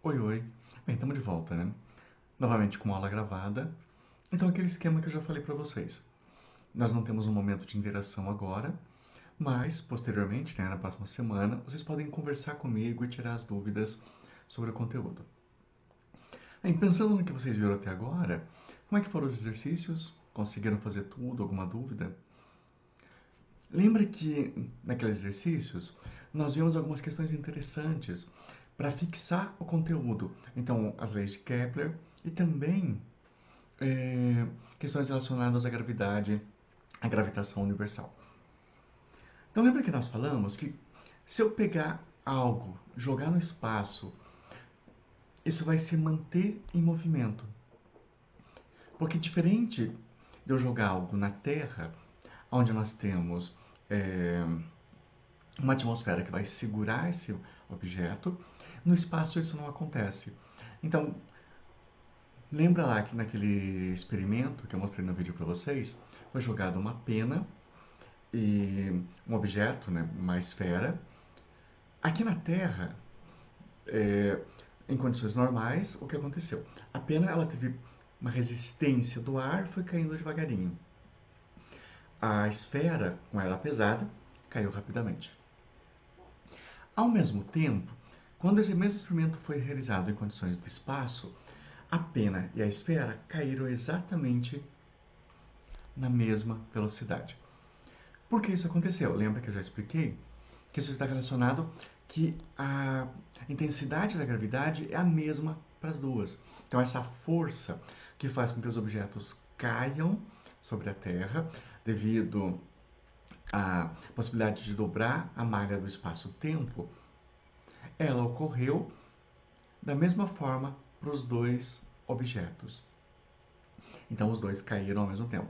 Oi, oi. Bem, estamos de volta, né? Novamente com aula gravada. Então, aquele esquema que eu já falei para vocês. Nós não temos um momento de interação agora, mas posteriormente, né, na próxima semana, vocês podem conversar comigo e tirar as dúvidas sobre o conteúdo. Bem, pensando no que vocês viram até agora, como é que foram os exercícios? Conseguiram fazer tudo? Alguma dúvida? Lembra que naqueles exercícios nós vimos algumas questões interessantes para fixar o conteúdo. Então, as leis de Kepler e também questões relacionadas à gravidade, à gravitação universal. Então, lembra que nós falamos que se eu pegar algo, jogar no espaço, isso vai se manter em movimento. Porque diferente de eu jogar algo na Terra, onde nós temos é, uma atmosfera que vai segurar esse objeto, no espaço isso não acontece. Então, lembra lá que naquele experimento que eu mostrei no vídeo para vocês, foi jogada uma pena e um objeto, né, uma esfera. Aqui na Terra, em condições normais, o que aconteceu? A pena ela teve uma resistência do ar, foi caindo devagarinho. A esfera, com ela pesada, caiu rapidamente. Ao mesmo tempo, quando esse mesmo experimento foi realizado em condições de espaço, a pena e a esfera caíram exatamente na mesma velocidade. Por que isso aconteceu? Lembra que eu já expliquei que isso está relacionado que a intensidade da gravidade é a mesma para as duas. Então essa força que faz com que os objetos caiam sobre a Terra devido à possibilidade de dobrar a malha do espaço-tempo, ela ocorreu da mesma forma para os dois objetos. Então os dois caíram ao mesmo tempo.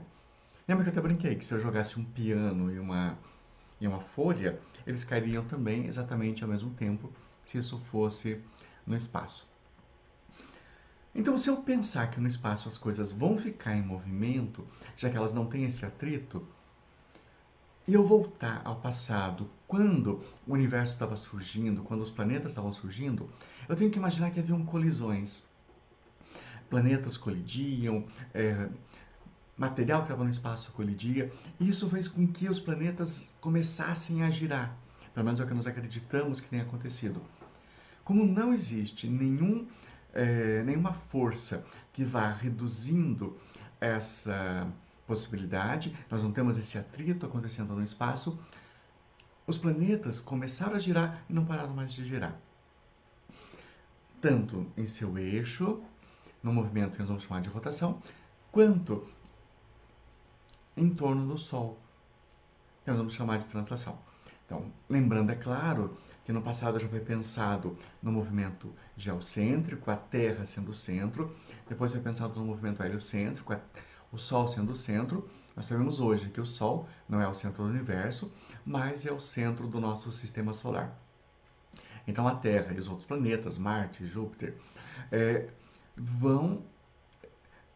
Lembra que eu até brinquei que se eu jogasse um piano e uma folha, eles cairiam também exatamente ao mesmo tempo se isso fosse no espaço. Então, se eu pensar que no espaço as coisas vão ficar em movimento, já que elas não têm esse atrito, e eu voltar ao passado, quando o universo estava surgindo, quando os planetas estavam surgindo, eu tenho que imaginar que haviam colisões. Planetas colidiam, material que estava no espaço colidia, e isso fez com que os planetas começassem a girar. Pelo menos é o que nós acreditamos que tenha acontecido. Como não existe nenhuma força que vá reduzindo essa possibilidade, nós não temos esse atrito acontecendo no espaço, os planetas começaram a girar e não pararam mais de girar. Tanto em seu eixo, no movimento que nós vamos chamar de rotação, quanto em torno do Sol, que nós vamos chamar de translação. Então, lembrando, é claro, que no passado já foi pensado no movimento geocêntrico, a Terra sendo o centro, depois foi pensado no movimento heliocêntrico, o Sol sendo o centro. Nós sabemos hoje que o Sol não é o centro do universo, mas é o centro do nosso sistema solar. Então a Terra e os outros planetas, Marte, Júpiter, vão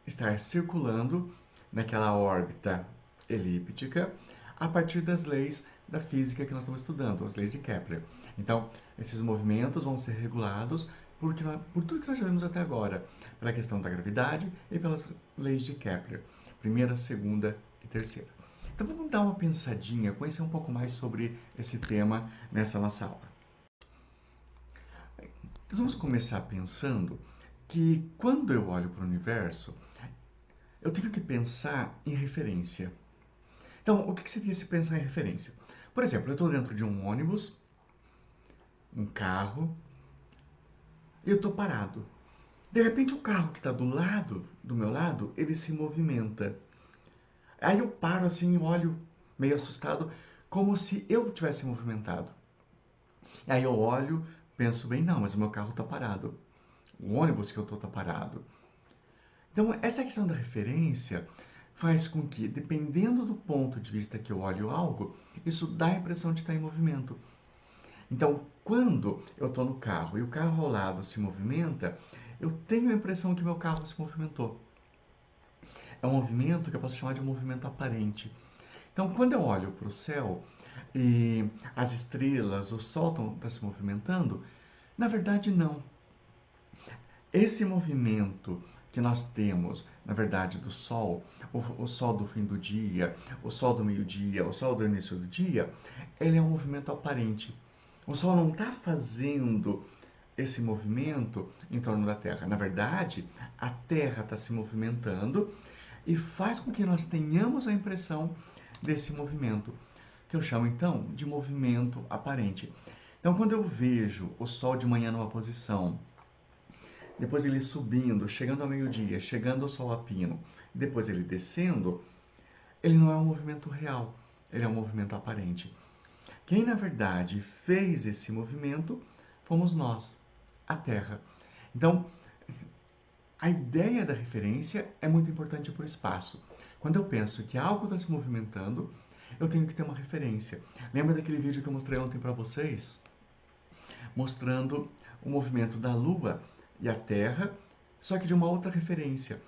estar circulando naquela órbita elíptica a partir das leis da física que nós estamos estudando, as leis de Kepler. Então, esses movimentos vão ser regulados por tudo que nós já vimos até agora, pela questão da gravidade e pelas leis de Kepler, primeira, segunda e terceira. Então vamos dar uma pensadinha, conhecer um pouco mais sobre esse tema nessa nossa aula. Nós vamos começar pensando que quando eu olho para o universo, eu tenho que pensar em referência. Então, o que seria se pensar em referência? Por exemplo, eu estou dentro de um ônibus, um carro, e eu estou parado. De repente, o carro que está do meu lado, ele se movimenta. Aí eu paro assim e olho, meio assustado, como se eu tivesse movimentado. Aí eu olho, penso bem, não, mas o meu carro está parado. O ônibus que eu estou está parado. Então, essa questão da referência faz com que, dependendo do ponto de vista que eu olho algo, isso dá a impressão de estar em movimento. Então, quando eu estou no carro e o carro ao lado se movimenta, eu tenho a impressão que meu carro se movimentou. É um movimento que eu posso chamar de um movimento aparente. Então, quando eu olho para o céu e as estrelas, o sol está se movimentando, na verdade não. Esse movimento que nós temos, na verdade, do Sol, o Sol do fim do dia, o Sol do meio-dia, o Sol do início do dia, ele é um movimento aparente. O Sol não está fazendo esse movimento em torno da Terra. Na verdade, a Terra está se movimentando e faz com que nós tenhamos a impressão desse movimento, que eu chamo então de movimento aparente. Então, quando eu vejo o Sol de manhã numa posição, depois ele subindo, chegando ao meio-dia, chegando ao sol a pino, depois ele descendo, ele não é um movimento real, ele é um movimento aparente. Quem, na verdade, fez esse movimento fomos nós, a Terra. Então, a ideia da referência é muito importante para o espaço. Quando eu penso que algo está se movimentando, eu tenho que ter uma referência. Lembra daquele vídeo que eu mostrei ontem para vocês? Mostrando o movimento da Lua e a Terra, só que de uma outra referência.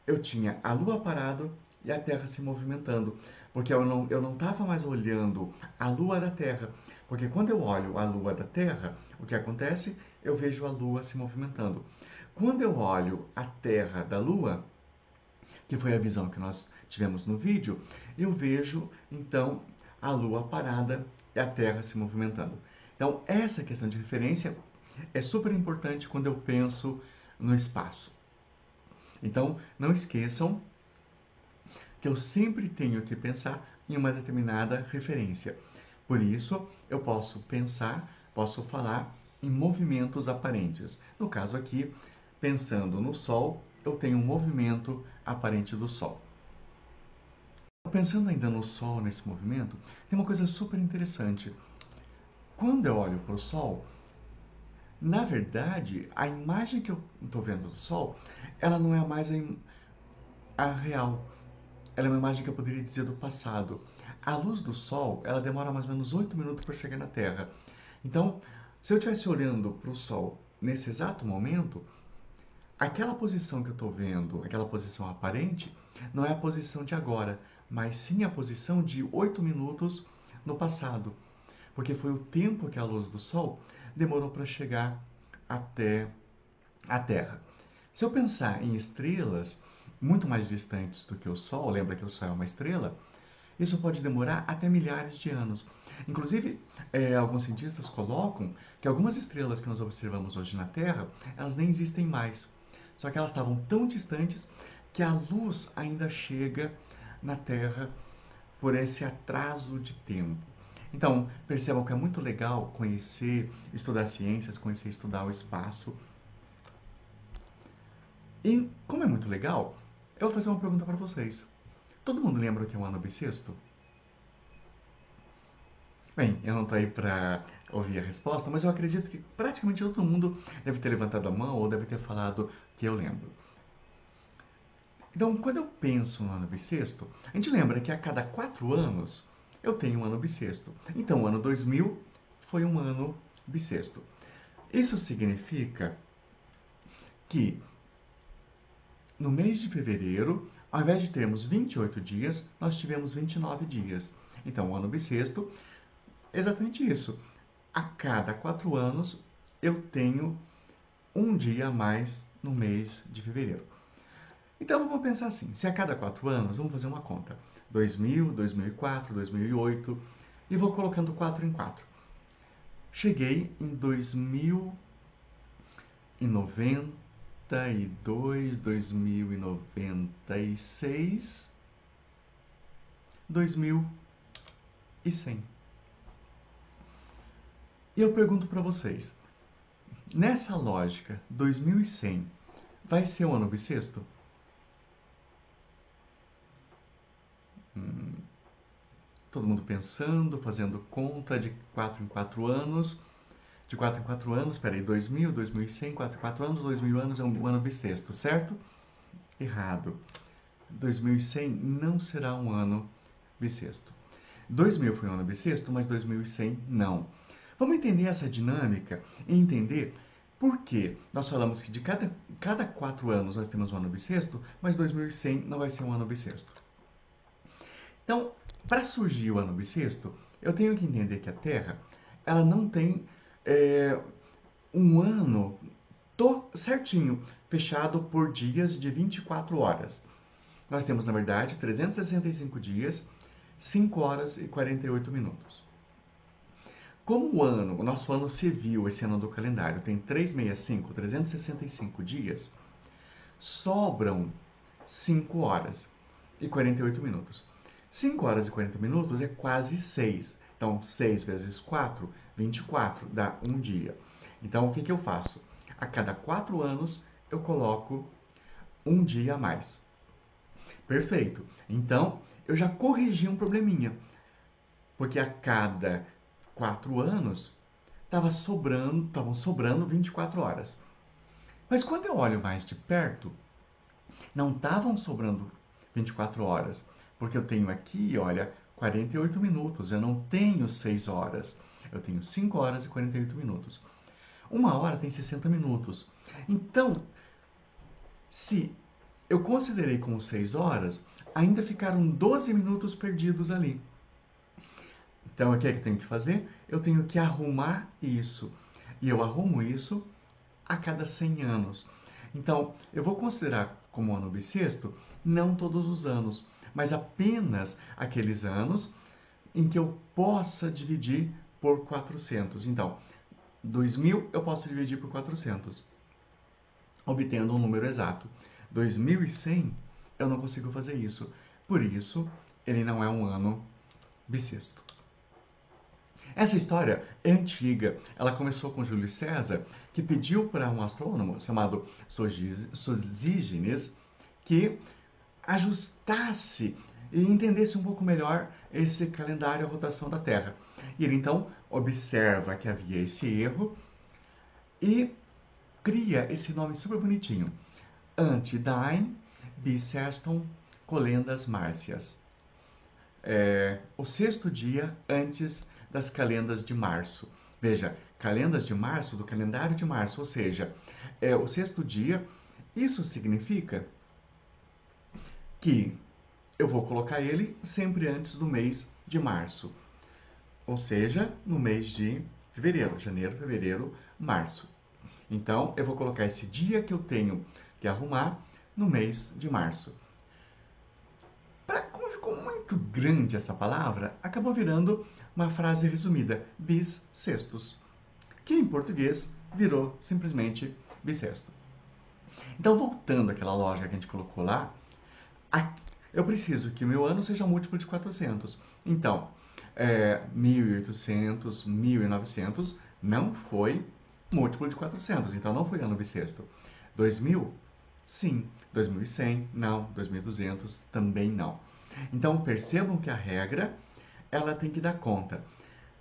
Eu tinha a Lua parado e a Terra se movimentando, porque eu não estava mais olhando a Lua da Terra, porque quando eu olho a Lua da Terra, o que acontece? Eu vejo a Lua se movimentando. Quando eu olho a Terra da Lua, que foi a visão que nós tivemos no vídeo, eu vejo então a Lua parada e a Terra se movimentando. Então, essa questão de referência é super importante quando eu penso no espaço. Então, não esqueçam que eu sempre tenho que pensar em uma determinada referência. Por isso, eu posso pensar, posso falar em movimentos aparentes. No caso aqui, pensando no Sol, eu tenho um movimento aparente do Sol. Pensando ainda no Sol, nesse movimento, tem uma coisa super interessante. Quando eu olho para o Sol, na verdade, a imagem que eu estou vendo do Sol, ela não é mais a real. Ela é uma imagem que eu poderia dizer do passado. A luz do Sol, ela demora mais ou menos 8 minutos para chegar na Terra. Então, se eu estivesse olhando para o Sol nesse exato momento, aquela posição que eu estou vendo, aquela posição aparente, não é a posição de agora, mas sim a posição de 8 minutos no passado. Porque foi o tempo que a luz do Sol demorou para chegar até a Terra. Se eu pensar em estrelas muito mais distantes do que o Sol, lembra que o Sol é uma estrela, isso pode demorar até milhares de anos. Inclusive, alguns cientistas colocam que algumas estrelas que nós observamos hoje na Terra, elas nem existem mais. Só que elas estavam tão distantes que a luz ainda chega na Terra por esse atraso de tempo. Então, percebam que é muito legal conhecer, estudar ciências, conhecer, estudar o espaço. E, como é muito legal, eu vou fazer uma pergunta para vocês. Todo mundo lembra o que é um ano bissexto? Bem, eu não estou aí para ouvir a resposta, mas eu acredito que praticamente todo mundo deve ter levantado a mão ou deve ter falado que eu lembro. Então, quando eu penso no ano bissexto, a gente lembra que a cada 4 anos eu tenho um ano bissexto. Então, o ano 2000 foi um ano bissexto. Isso significa que no mês de fevereiro, ao invés de termos 28 dias, nós tivemos 29 dias. Então, o ano bissexto é exatamente isso. A cada 4 anos eu tenho um dia a mais no mês de fevereiro. Então vamos pensar assim, se a cada 4 anos, vamos fazer uma conta, 2000, 2004, 2008, e vou colocando 4 em 4. Cheguei em 2092, 2096, 2100. E eu pergunto para vocês, nessa lógica, 2100 vai ser um ano bissexto? Todo mundo pensando, fazendo conta de 4 em 4 anos. De 4 em 4 anos, peraí, 2000, 2100, 4 em 4 anos, 2000 anos é um ano bissexto, certo? Errado. 2100 não será um ano bissexto. 2000 foi um ano bissexto, mas 2100 não. Vamos entender essa dinâmica e entender por que nós falamos que de cada 4 anos nós temos um ano bissexto, mas 2100 não vai ser um ano bissexto. Então, para surgir o ano bissexto, eu tenho que entender que a Terra ela não tem um ano certinho, fechado por dias de 24 horas. Nós temos, na verdade, 365 dias, 5 horas e 48 minutos. Como o nosso ano civil, esse ano do calendário, tem 365, 365 dias, sobram 5 horas e 48 minutos. 5 horas e 40 minutos é quase 6. Então, 6 vezes 4, 24, dá um dia. Então, o que eu faço? A cada 4 anos, eu coloco um dia a mais. Perfeito. Então, eu já corrigi um probleminha. Porque a cada 4 anos, estavam sobrando 24 horas. Mas quando eu olho mais de perto, não estavam sobrando 24 horas. Porque eu tenho aqui, olha, 48 minutos. Eu não tenho 6 horas. Eu tenho 5 horas e 48 minutos. Uma hora tem 60 minutos. Então, se eu considerei como 6 horas, ainda ficaram 12 minutos perdidos ali. Então, o que é que eu tenho que fazer? Eu tenho que arrumar isso. E eu arrumo isso a cada 100 anos. Então, eu vou considerar como ano bissexto não todos os anos, mas apenas aqueles anos em que eu possa dividir por 400. Então, 2000 eu posso dividir por 400, obtendo um número exato. 2100 eu não consigo fazer isso. Por isso, ele não é um ano bissexto. Essa história é antiga. Ela começou com Júlio César, que pediu para um astrônomo chamado Sosígenes que ajustasse e entendesse um pouco melhor esse calendário a rotação da Terra. E ele então observa que havia esse erro e cria esse nome super bonitinho. Antidain bissestum colendas Márcias. O sexto dia antes das calendas de março. Veja, calendas de março, do calendário de março, ou seja, o sexto dia. Isso significa que eu vou colocar ele sempre antes do mês de março, ou seja, no mês de fevereiro, janeiro, fevereiro, março. Então, eu vou colocar esse dia que eu tenho que arrumar no mês de março. Como ficou muito grande essa palavra, acabou virando uma frase resumida, bissextos, que em português virou simplesmente bissexto. Então, voltando àquela lógica que a gente colocou lá, eu preciso que o meu ano seja múltiplo de 400. Então, 1800, 1900 não foi múltiplo de 400, então não foi ano bissexto. 2000? Sim. 2100? Não. 2200? Também não. Então, percebam que a regra, ela tem que dar conta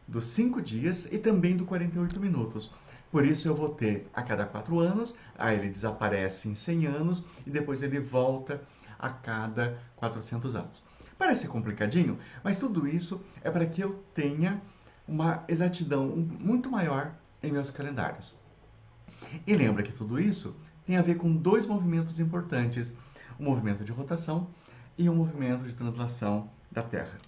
dos 5 dias e também do 48 minutos. Por isso eu vou ter a cada 4 anos, aí ele desaparece em 100 anos e depois ele volta a cada 400 anos. Parece complicadinho, mas tudo isso é para que eu tenha uma exatidão muito maior em meus calendários. E lembra que tudo isso tem a ver com dois movimentos importantes, o movimento de rotação e o movimento de translação da Terra.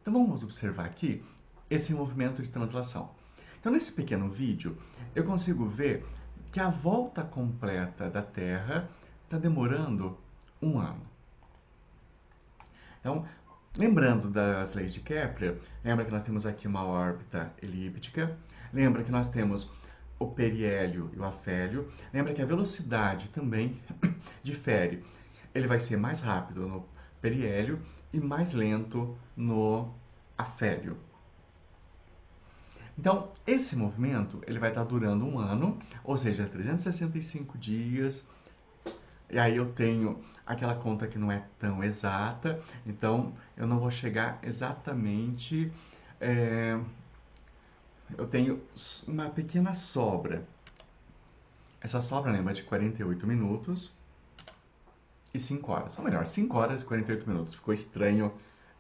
Então vamos observar aqui esse movimento de translação. Então nesse pequeno vídeo eu consigo ver que a volta completa da Terra está demorando um ano. Então, lembrando das leis de Kepler, lembra que nós temos aqui uma órbita elíptica, lembra que nós temos o periélio e o afélio, lembra que a velocidade também difere. Ele vai ser mais rápido no periélio e mais lento no afélio. Então, esse movimento ele vai estar durando um ano, ou seja, 365 dias. E aí eu tenho aquela conta que não é tão exata, então eu não vou chegar exatamente. Eu tenho uma pequena sobra. Essa sobra lembra de 48 minutos e 5 horas. Ou melhor, 5 horas e 48 minutos. Ficou estranho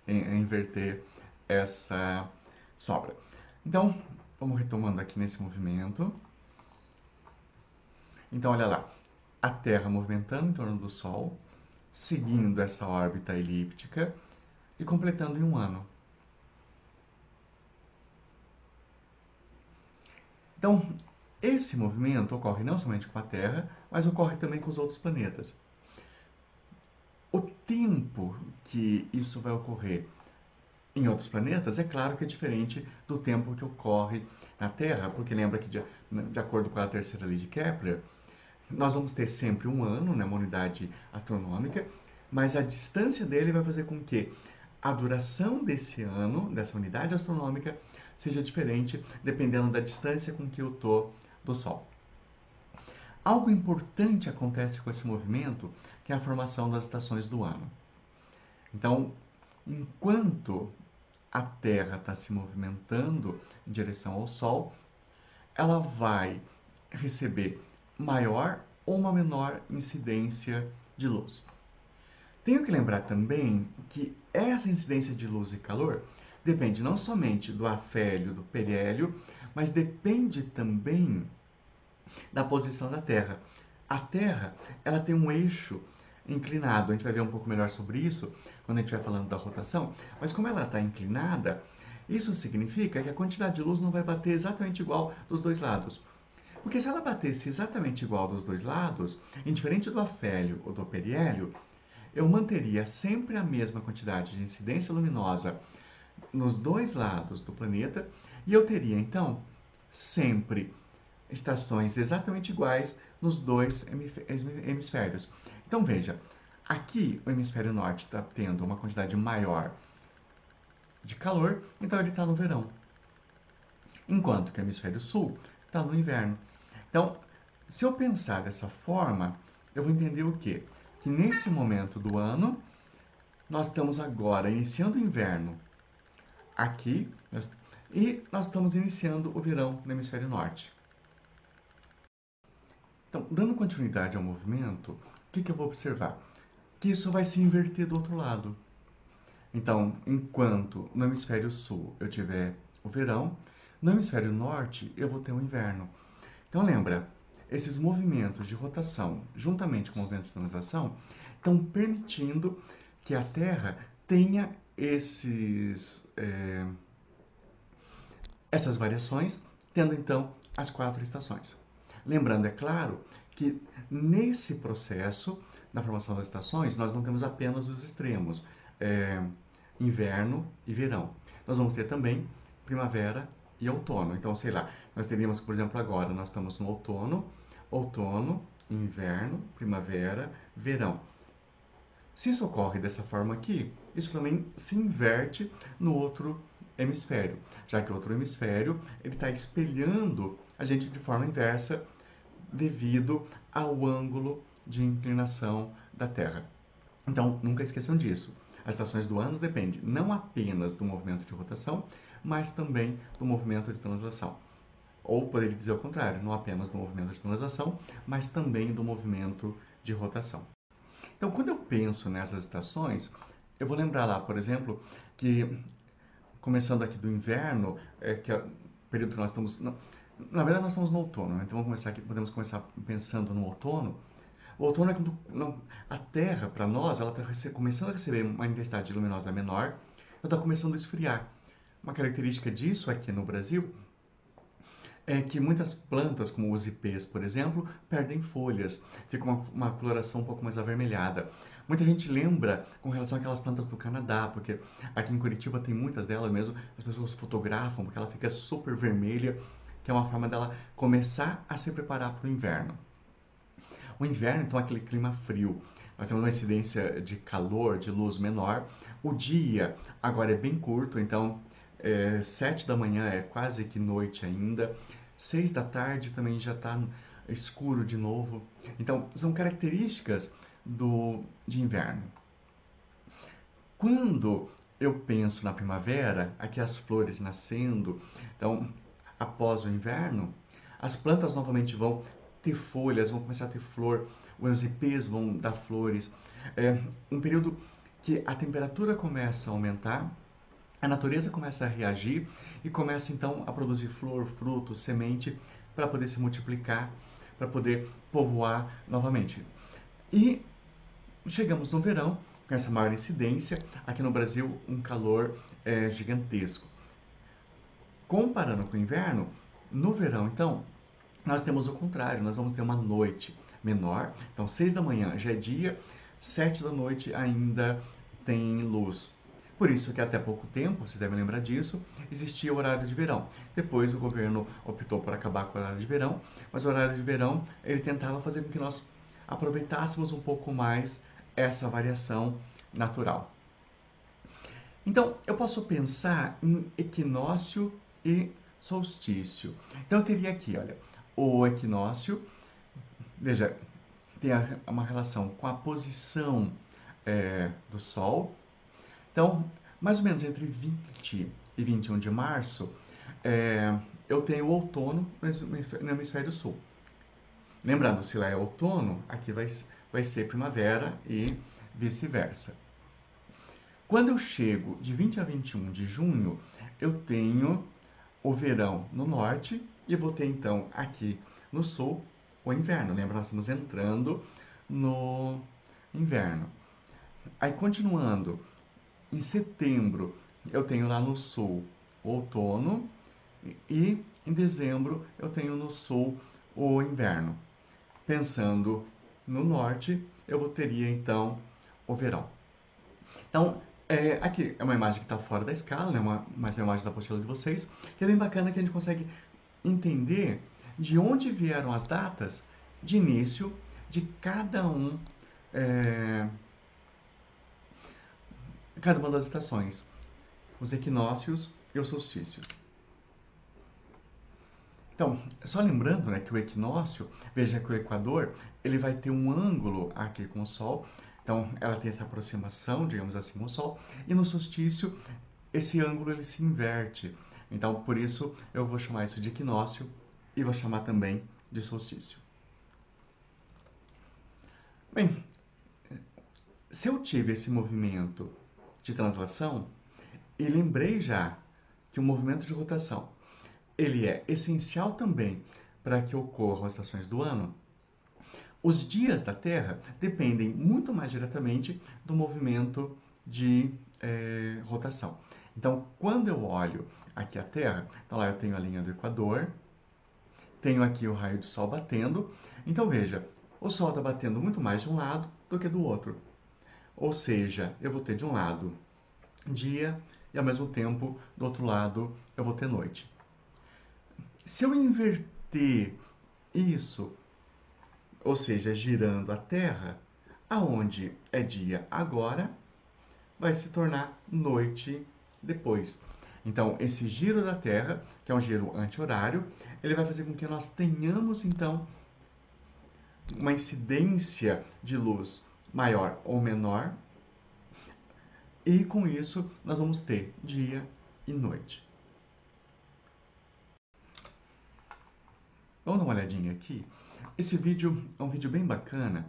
inverter essa sobra. Então, vamos retomando aqui nesse movimento. Então, olha lá. A Terra movimentando em torno do Sol, seguindo essa órbita elíptica e completando em um ano. Então, esse movimento ocorre não somente com a Terra, mas ocorre também com os outros planetas. O tempo que isso vai ocorrer em outros planetas, é claro que é diferente do tempo que ocorre na Terra, porque lembra que, de acordo com a terceira lei de Kepler, nós vamos ter sempre um ano, né, uma unidade astronômica, mas a distância dele vai fazer com que a duração desse ano, dessa unidade astronômica, seja diferente dependendo da distância com que eu estou do Sol. Algo importante acontece com esse movimento, que é a formação das estações do ano. Então, enquanto a Terra está se movimentando em direção ao Sol, ela vai receber maior ou uma menor incidência de luz. Tenho que lembrar também que essa incidência de luz e calor depende não somente do afélio, do periélio, mas depende também da posição da Terra. A Terra, ela tem um eixo inclinado. A gente vai ver um pouco melhor sobre isso quando a gente vai falando da rotação. Mas como ela está inclinada, isso significa que a quantidade de luz não vai bater exatamente igual dos dois lados. Porque se ela batesse exatamente igual dos dois lados, indiferente do afélio ou do periélio, eu manteria sempre a mesma quantidade de incidência luminosa nos dois lados do planeta e eu teria, então, sempre estações exatamente iguais nos dois hemisférios. Então, veja, aqui o hemisfério norte está tendo uma quantidade maior de calor, então ele está no verão. Enquanto que o hemisfério sul está no inverno. Então, se eu pensar dessa forma, eu vou entender o quê? Que nesse momento do ano, nós estamos agora iniciando o inverno aqui e nós estamos iniciando o verão no hemisfério norte. Então, dando continuidade ao movimento, o que eu vou observar? Que isso vai se inverter do outro lado. Então, enquanto no hemisfério sul eu tiver o verão, no hemisfério norte eu vou ter o inverno. Então, lembra, esses movimentos de rotação, juntamente com o movimento de translação, estão permitindo que a Terra tenha essas variações, tendo então as 4 estações. Lembrando, é claro, que nesse processo da formação das estações, nós não temos apenas os extremos, inverno e verão. Nós vamos ter também primavera e outono. Então, sei lá, nós teríamos, por exemplo, agora, nós estamos no outono, inverno, primavera, verão. Se isso ocorre dessa forma aqui, isso também se inverte no outro hemisfério, já que o outro hemisfério ele está espelhando a gente de forma inversa devido ao ângulo de inclinação da Terra. Então, nunca esqueçam disso. As estações do ano dependem não apenas do movimento de rotação, mas também do movimento de translação. Ou poderia dizer o contrário, não apenas do movimento de translação, mas também do movimento de rotação. Então, quando eu penso nessas estações, eu vou lembrar lá, por exemplo, que começando aqui do inverno, que é o período que nós estamos... Na verdade, nós estamos no outono, né? Então podemos começar pensando no outono. O outono é quando a Terra, para nós, ela está começando a receber uma intensidade luminosa menor, ela está começando a esfriar. Uma característica disso aqui no Brasil é que muitas plantas, como os ipês, por exemplo, perdem folhas, fica uma coloração um pouco mais avermelhada. Muita gente lembra com relação àquelas plantas do Canadá, porque aqui em Curitiba tem muitas delas mesmo, as pessoas fotografam porque ela fica super vermelha, que é uma forma dela começar a se preparar para o inverno. O inverno, então, é aquele clima frio. Nós temos uma incidência de calor, de luz menor. O dia agora é bem curto, então 7 da manhã é quase que noite ainda. 6 da tarde também já está escuro de novo. Então, são características de inverno. Quando eu penso na primavera, aqui as flores nascendo, então, após o inverno, as plantas novamente vão ter folhas, vão começar a ter flor, os ipês vão dar flores. É um período que a temperatura começa a aumentar, a natureza começa a reagir e começa então a produzir flor, fruto, semente para poder se multiplicar, para poder povoar novamente. E chegamos no verão, com essa maior incidência, aqui no Brasil um calor gigantesco. Comparando com o inverno, No verão, então, nós temos o contrário, nós vamos ter uma noite menor. Então, 6 da manhã já é dia, 7 da noite ainda tem luz. Por isso que até pouco tempo, vocês devem lembrar disso, existia o horário de verão. Depois o governo optou por acabar com o horário de verão, mas o horário de verão ele tentava fazer com que nós aproveitássemos um pouco mais essa variação natural. Então, eu posso pensar em equinócio e solstício. Então, eu teria aqui, olha, o equinócio, veja, tem uma relação com a posição do Sol. Então, mais ou menos entre 20 e 21 de março, eu tenho o outono no hemisfério sul. Lembrando, se lá é outono, aqui vai ser primavera e vice-versa. Quando eu chego de 20 a 21 de junho, eu tenho o verão no norte e vou ter então aqui no sul o inverno. Lembra, nós estamos entrando no inverno. Aí continuando, em setembro eu tenho lá no sul o outono e em dezembro eu tenho no sul o inverno. Pensando no norte, eu teria então o verão. Então, aqui é uma imagem que está fora da escala, né? Mas é uma imagem da apostila de vocês, que é bem bacana que a gente consegue entender de onde vieram as datas de início de cada uma das estações, os equinócios e os solstícios. Então, só lembrando, né, que o equinócio, veja que o Equador, ele vai ter um ângulo aqui com o Sol, então ela tem essa aproximação, digamos assim, com o Sol, e no solstício esse ângulo ele se inverte. Então, por isso eu vou chamar isso de equinócio e vou chamar também de solstício. Bem, se eu tive esse movimento de translação, e lembrei já que o movimento de rotação ele é essencial também para que ocorram as estações do ano, os dias da Terra dependem muito mais diretamente do movimento de rotação. Então, quando eu olho aqui a Terra, então lá eu tenho a linha do Equador, tenho aqui o raio de Sol batendo. Então, veja, o Sol está batendo muito mais de um lado do que do outro. Ou seja, eu vou ter de um lado dia e, ao mesmo tempo, do outro lado, eu vou ter noite. Se eu inverter isso, ou seja, girando a Terra, aonde é dia agora, vai se tornar noite depois. Então, esse giro da Terra, que é um giro anti-horário, ele vai fazer com que nós tenhamos, então, uma incidência de luz maior ou menor, e com isso nós vamos ter dia e noite. Vamos dar uma olhadinha aqui. Esse vídeo é um vídeo bem bacana.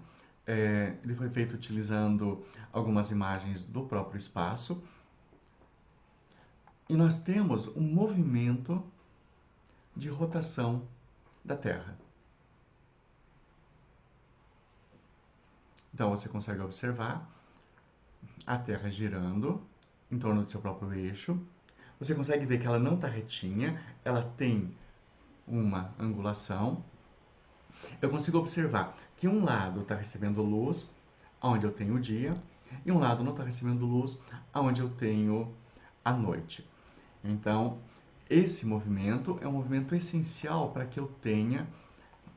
Ele foi feito utilizando algumas imagens do próprio espaço. E nós temos um movimento de rotação da Terra. Então você consegue observar a Terra girando em torno do seu próprio eixo. Você consegue ver que ela não está retinha, ela tem uma angulação. Eu consigo observar que um lado está recebendo luz, onde eu tenho o dia, e um lado não está recebendo luz, onde eu tenho a noite. Então, esse movimento é um movimento essencial para que eu tenha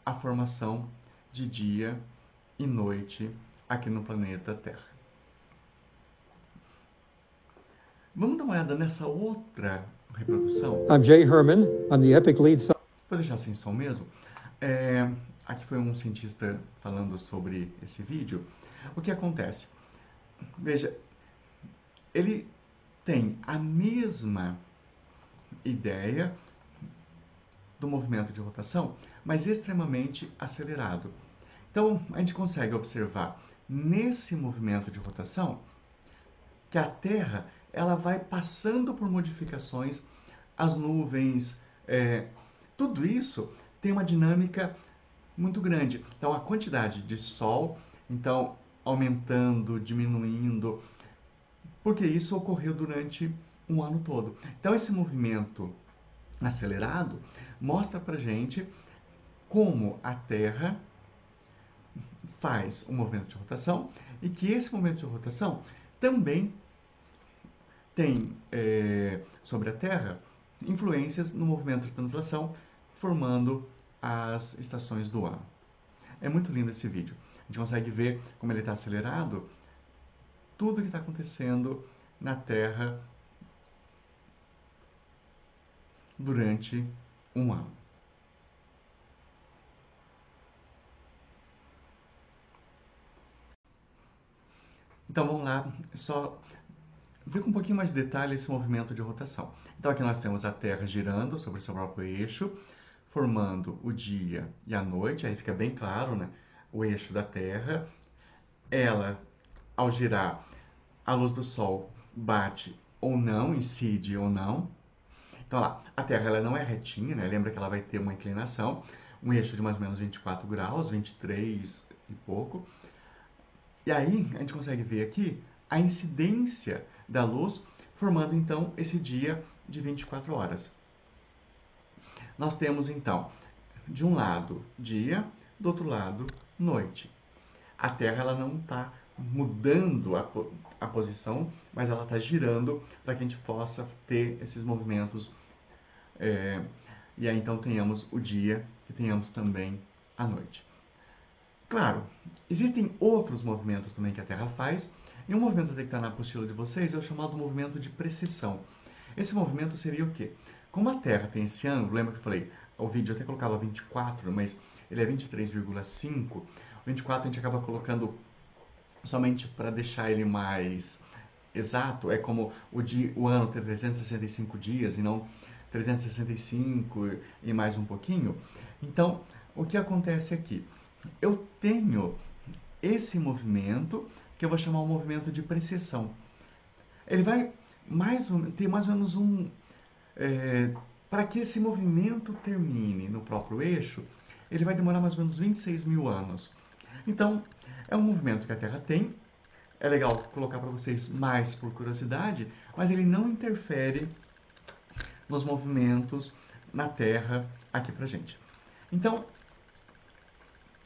a formação de dia e noite aqui no planeta Terra. Vamos dar uma olhada nessa outra reprodução? I'm Jay Herman. I'm the Epic Lead. Vou deixar sem som mesmo. Aqui foi um cientista falando sobre esse vídeo. O que acontece? Veja, ele tem a mesma ideia do movimento de rotação, mas extremamente acelerado. Então, a gente consegue observar nesse movimento de rotação que a Terra ela vai passando por modificações, as nuvens, tudo isso tem uma dinâmica muito grande. Então, a quantidade de Sol, então, aumentando, diminuindo, porque isso ocorreu durante um ano todo. Então, esse movimento acelerado mostra pra gente como a Terra faz um movimento de rotação e que esse movimento de rotação também tem sobre a Terra influências no movimento de translação, formando as estações do ano. É muito lindo esse vídeo. A gente consegue ver como ele está acelerado, tudo que está acontecendo na Terra durante um ano. Então vamos lá, só ver com um pouquinho mais de detalhe esse movimento de rotação. Então aqui nós temos a Terra girando sobre o seu próprio eixo, formando o dia e a noite, aí fica bem claro, né? O eixo da Terra. Ela, ao girar, a luz do Sol bate ou não, incide ou não. Então lá, a Terra ela não é retinha, né? Lembra que ela vai ter uma inclinação, um eixo de mais ou menos 24 graus, 23 e pouco. E aí a gente consegue ver aqui a incidência da luz, formando então esse dia de 24 horas. Nós temos então, de um lado, dia, do outro lado, noite. A Terra ela não está mudando a posição, mas ela está girando para que a gente possa ter esses movimentos. E aí então tenhamos o dia e tenhamos também a noite. Claro, existem outros movimentos também que a Terra faz, e um movimento que está na apostila de vocês é o chamado movimento de precessão. Esse movimento seria o quê? Como a Terra tem esse ângulo, lembra que eu falei, o vídeo eu até colocava 24, mas ele é 23,5, o 24 a gente acaba colocando somente para deixar ele mais exato, é como o ano ter 365 dias e não 365 e mais um pouquinho. Então, o que acontece aqui? Eu tenho esse movimento, que eu vou chamar um movimento de precessão. Ele vai ter mais ou menos para que esse movimento termine no próprio eixo, ele vai demorar mais ou menos 26 mil anos. Então, é um movimento que a Terra tem, é legal colocar para vocês mais por curiosidade, mas ele não interfere nos movimentos na Terra aqui pra gente. Então,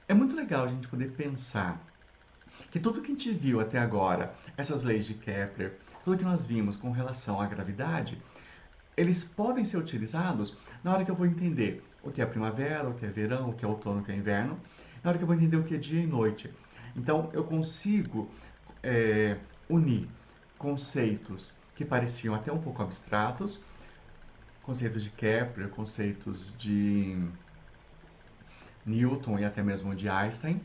é muito legal a gente poder pensar que tudo que a gente viu até agora, essas leis de Kepler, tudo que nós vimos com relação à gravidade, eles podem ser utilizados na hora que eu vou entender o que é primavera, o que é verão, o que é outono, o que é inverno, na hora que eu vou entender o que é dia e noite. Então, eu consigo unir conceitos que pareciam até um pouco abstratos, conceitos de Kepler, conceitos de Newton e até mesmo de Einstein,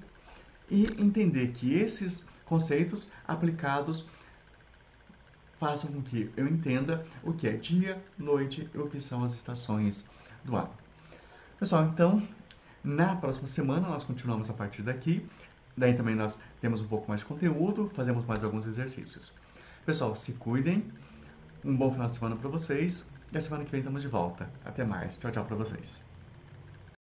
e entender que esses conceitos aplicados façam com que eu entenda o que é dia, noite e o que são as estações do ano. Pessoal, então, na próxima semana nós continuamos a partir daqui. Daí também nós temos um pouco mais de conteúdo, fazemos mais alguns exercícios. Pessoal, se cuidem, um bom final de semana para vocês e a semana que vem estamos de volta. Até mais, tchau, tchau para vocês.